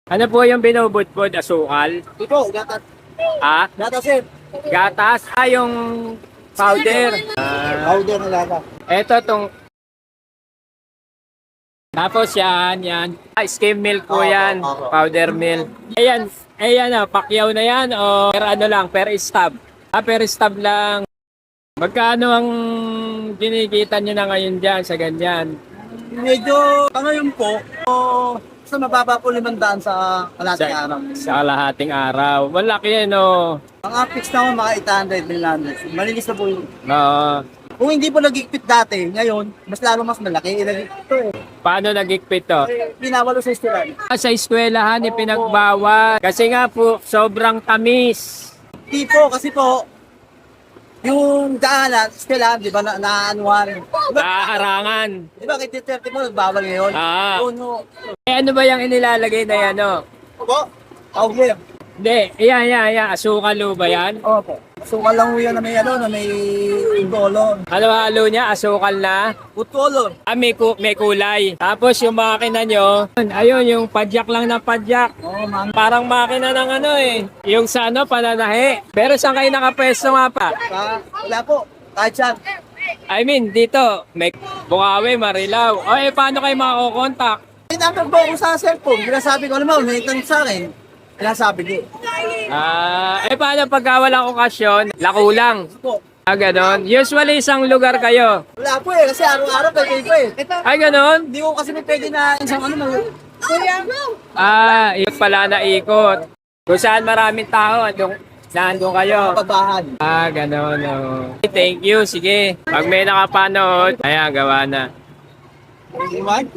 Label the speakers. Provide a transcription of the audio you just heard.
Speaker 1: Ano po yung binubudbud? Asukal?
Speaker 2: Ito, gatas.
Speaker 1: Ah?
Speaker 2: Gatas sir.
Speaker 1: Gatas? Ah, yung powder.
Speaker 2: Powder na gatas.
Speaker 1: Ito tong... Tapos yan. Ah, skim milk po yan. Powder milk. Ayan pakyaw na yan o per ano lang, per stab. Ah, per stab lang. Magkano ang kinikita nyo na ngayon dyan sa ganyan?
Speaker 2: Medyo, ngayon po, basta mababa po 500 sa kalating araw.
Speaker 1: Sa kalahating araw. Malaki yan o.
Speaker 2: Ang fix na ako mga 800, 900. Malinis na po yun.
Speaker 1: Oo.
Speaker 2: Kung hindi po nag-igpit dati, ngayon, mas lalo mas malaki. Ito eh.
Speaker 1: Paano nag-igpit to?
Speaker 2: Pinawalo sa istilan.
Speaker 1: Sa eskwelahan ipinagbawal. Kasi nga po, sobrang tamis.
Speaker 2: Hindi po, kasi po, yung daanan, istilan, di ba, naanuhan.
Speaker 1: Nakaharangan.
Speaker 2: Di ba, kay 30 mo, nagbawal ngayon.
Speaker 1: Ah.
Speaker 2: Oo, no.
Speaker 1: Eh ano ba yung inilalagay na yan o?
Speaker 2: Opo, powder.
Speaker 1: Hindi, yan. Asukal ba yan?
Speaker 2: Opo. Sukal lang ho yan na may ano, na may dolor.
Speaker 1: Ano halo niya? Asukal na?
Speaker 2: Food color.
Speaker 1: Ah, may kulay. Tapos yung makina nyo, ayun, yung padyak lang na padyak.
Speaker 2: Oo, ma'am.
Speaker 1: Parang makina ng ano eh. Yung sa ano, pananahi. Pero saan kayo nakapwesto nga pa?
Speaker 2: Wala po. Kahit saan.
Speaker 1: I mean, dito, may Bukawi, Marilao. O eh, paano kayo makakokontak?
Speaker 2: Tinatag po ako sa cellphone. Pinasabi ko naman, may tanong sa akin. Pinasabi ko.
Speaker 1: Paano pagka walang okasyon? Lakulang.
Speaker 2: Po.
Speaker 1: Ah, ganon. Usually, isang lugar kayo.
Speaker 2: Wala po eh, kasi araw-araw pwede po eh.
Speaker 1: Ay, ganon?
Speaker 2: Hindi ko kasi pwede na isang ano mag...
Speaker 1: Ikot pala na ikot. Kung saan maraming tao, nandun kayo.
Speaker 2: Pabahan.
Speaker 1: Ah, ganon. Oh. Thank you. Sige. Pag may nakapanood, ayan, gawa na.
Speaker 2: What?